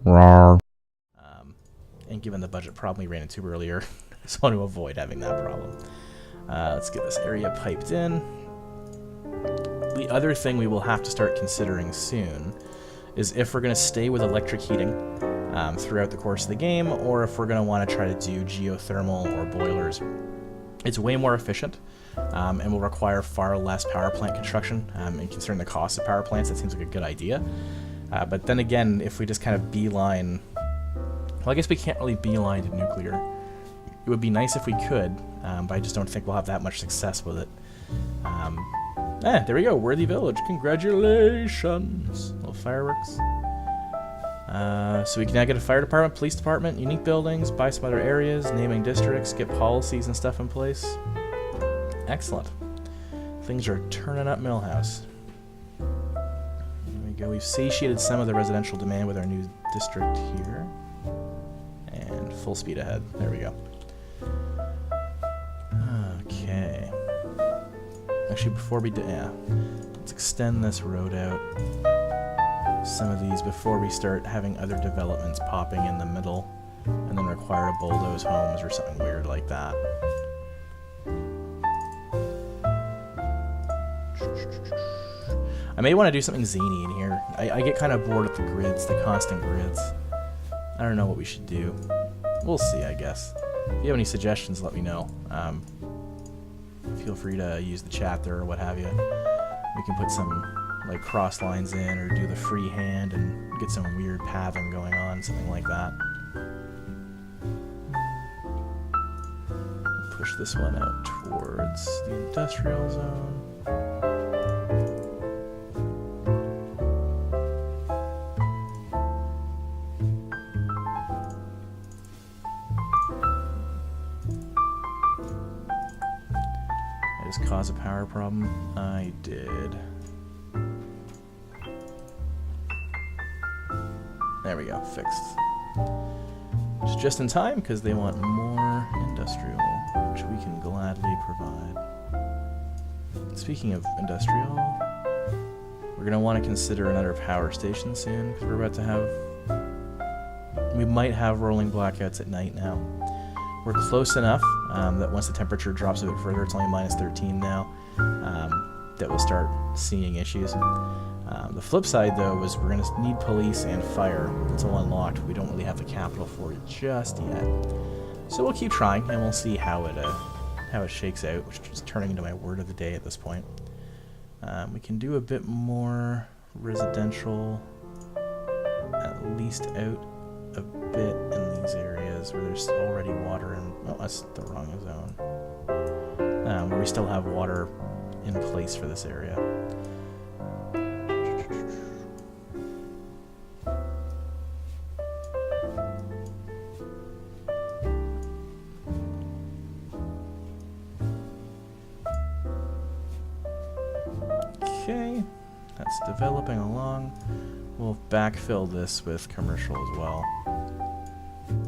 Rawr. And given the budget problem we ran into earlier, I just want to avoid having that problem. Let's get this area piped in. The other thing we will have to start considering soon is if we're going to stay with electric heating throughout the course of the game, or if we're going to want to try to do geothermal or boilers. It's way more efficient and will require far less power plant construction. And considering the cost of power plants, that seems like a good idea. But then again, if we just kind of beeline... Well, I guess we can't really beeline to nuclear. It would be nice if we could, but I just don't think we'll have that much success with it. There we go, Worthy Village. Congratulations! Little fireworks. So we can now get a fire department, police department, unique buildings, buy some other areas, naming districts, get policies and stuff in place. Excellent. Things are turning up Millhouse. There we go. We've satiated some of the residential demand with our new district here. And full speed ahead. There we go. Okay. Actually, before we do... Yeah. Let's extend this road out. Some of these before we start having other developments popping in the middle and then require to bulldoze homes or something weird like that. I may want to do something zany in here. I get kind of bored with the grids, the constant grids. I don't know what we should do. We'll see, I guess. If you have any suggestions, let me know. Feel free to use the chat there or what have you. We can put some like cross lines in or do the freehand and get some weird pathing going on, something like that. Push this one out towards the industrial zone. I just caused a power problem. I did. There we go, fixed. It's just in time because they want more industrial, which we can gladly provide. Speaking of industrial, we're going to want to consider another power station soon because we're about to have... We might have rolling blackouts at night now. We're close enough that once the temperature drops a bit further, it's only minus 13 now, that we'll start seeing issues. The flip side, though, is we're going to need police and fire. It's all unlocked. We don't really have the capital for it just yet. So we'll keep trying, and we'll see how it shakes out, which is turning into my word of the day at this point. We can do a bit more residential, at least out a bit in these areas where there's already water in... Oh, that's the wrong zone. Where we still have water in place for this area. Okay, that's developing along. We'll backfill this with commercial as well.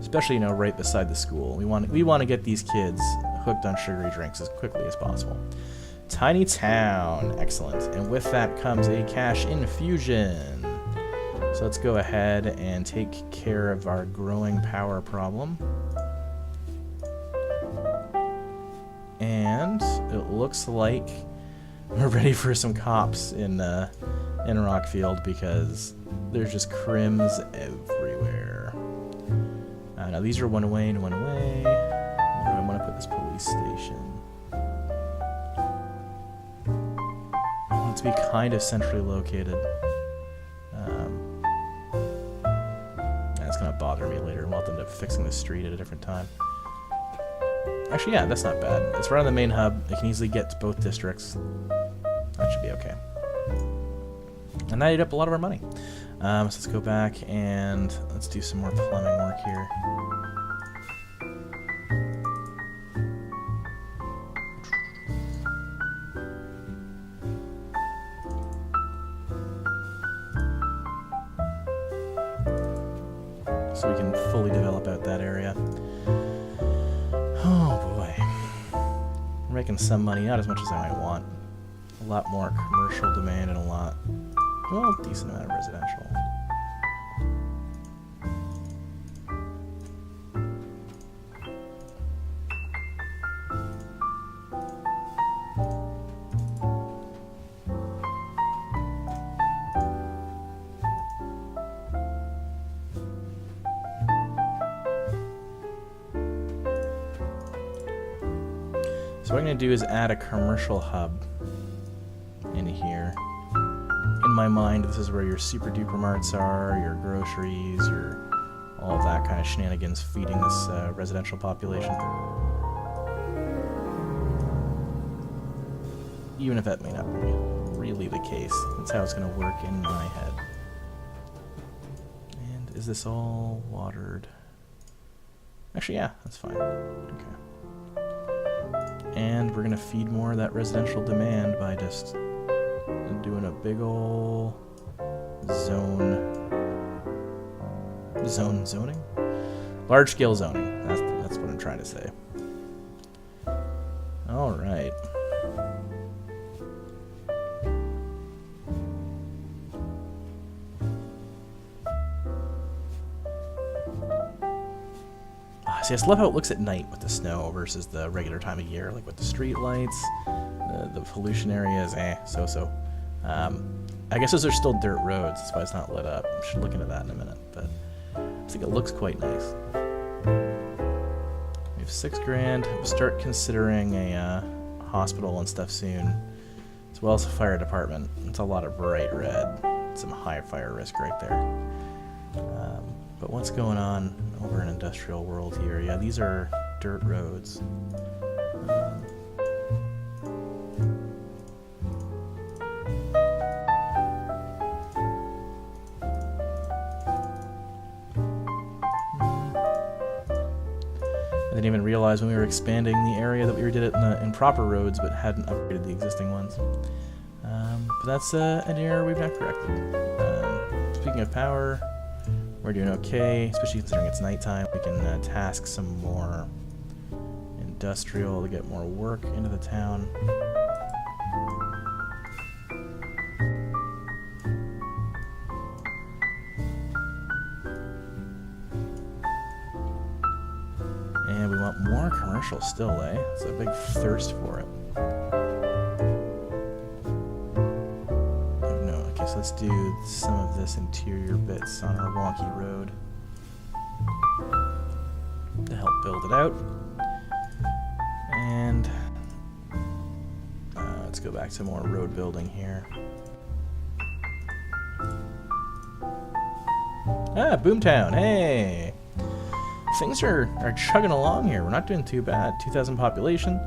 Especially, you know, right beside the school. We want to get these kids hooked on sugary drinks as quickly as possible. Tiny town, excellent. And with that comes a cash infusion. So let's go ahead and take care of our growing power problem. And it looks like we're ready for some cops in Rockfield because there's just crims everywhere. Now these are one away and one away. Where do I want to put this police station? I want it to be kind of centrally located. That's going to bother me later. We'll have to end up fixing the street at a different time. Actually, yeah, that's not bad. It's right on the main hub. It can easily get to both districts. That should be okay. And that ate up a lot of our money. So let's go back and let's do some more plumbing work here. So we can fully develop out that area. Oh boy. We're making some money, not as much as I might want. A lot more commercial demand and a lot, well, decent amount of residential. So what I'm going to do is add a commercial hub in here. In my mind, this is where your super duper marts are, your groceries, your all of that kind of shenanigans feeding this residential population. Even if that may not be really the case, that's how it's going to work in my head. And is this all watered? Actually, yeah, that's fine. Okay. And we're going to feed more of that residential demand by just doing a big ol' zoning? Large-scale zoning. That's what I'm trying to say. All right. See, I just love how it looks at night with the snow versus the regular time of year, like with the street lights, the pollution areas, so-so. I guess those are still dirt roads, that's why it's not lit up. I should look into that in a minute, but I think it looks quite nice. We have $6,000. We'll start considering a hospital and stuff soon, as well as a fire department. It's a lot of bright red, some high fire risk right there. But what's going on over in industrial world here? Yeah, these are dirt roads. I didn't even realize when we were expanding the area that we did it in proper roads, but hadn't upgraded the existing ones. But that's an error we've not corrected. Speaking of power, we're doing okay, especially considering it's nighttime. We can task some more industrial to get more work into the town. And we want more commercial still, eh? It's a big thirst for it. So let's do some of this interior bits on our wonky road to help build it out. And let's go back to more road building here. Ah, Boomtown, hey! Things are chugging along here. We're not doing too bad. 2,000 population.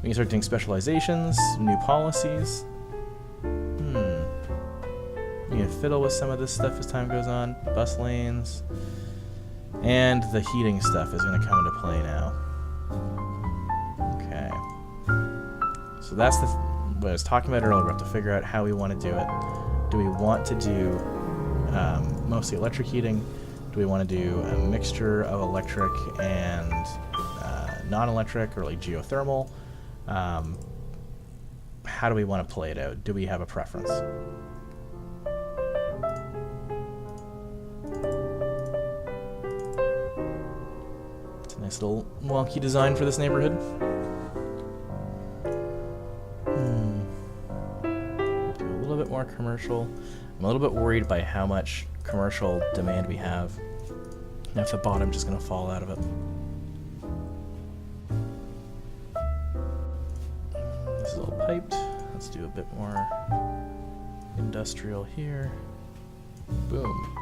We can start doing specializations, new policies. We can fiddle with some of this stuff as time goes on. Bus lanes. And the heating stuff is going to come into play now. Okay. So that's what I was talking about earlier. We have to figure out how we want to do it. Do we want to do mostly electric heating? Do we want to do a mixture of electric and non-electric, or like geothermal? How do we want to play it out? Do we have a preference? Nice little wonky design for this neighborhood. Do a little bit more commercial. I'm a little bit worried by how much commercial demand we have, and if the bottom's just going to fall out of it. This is all piped. Let's do a bit more industrial here. Boom.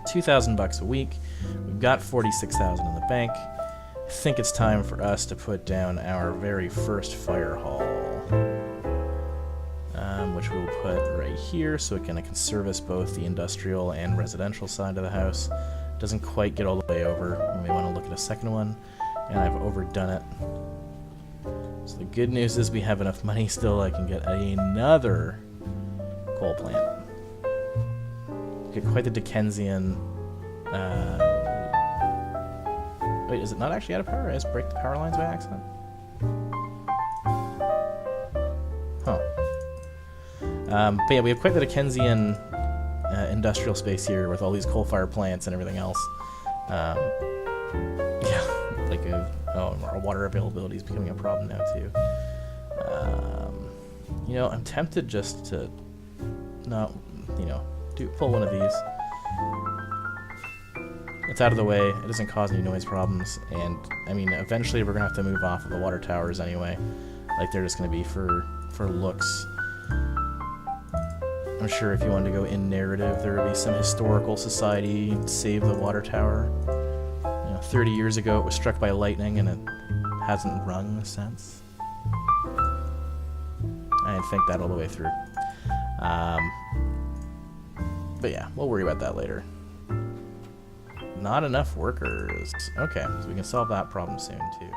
$2,000 a week. We've got $46,000 in the bank. I think it's time for us to put down our very first fire hall, which we'll put right here so it can service both the industrial and residential side of the house. Doesn't quite get all the way over. We may want to look at a second one, and I've overdone it. So the good news is we have enough money still. I can get another coal plant. Get quite the Dickensian. Wait, is it not actually out of power? I just break the power lines by accident? Huh. But yeah, we have quite the Dickensian industrial space here with all these coal-fired plants and everything else. Yeah, like our water availability is becoming a problem now too. You know, I'm tempted just to not, pull one of these. It's out of the way. It doesn't cause any noise problems. And, I mean, eventually we're going to have to move off of the water towers anyway. Like, they're just going to be for looks. I'm sure if you wanted to go in narrative, there would be some historical society save the water tower. 30 years ago it was struck by lightning and it hasn't rung since. I didn't think that all the way through. But yeah, we'll worry about that later. Not enough workers. Okay, so we can solve that problem soon too.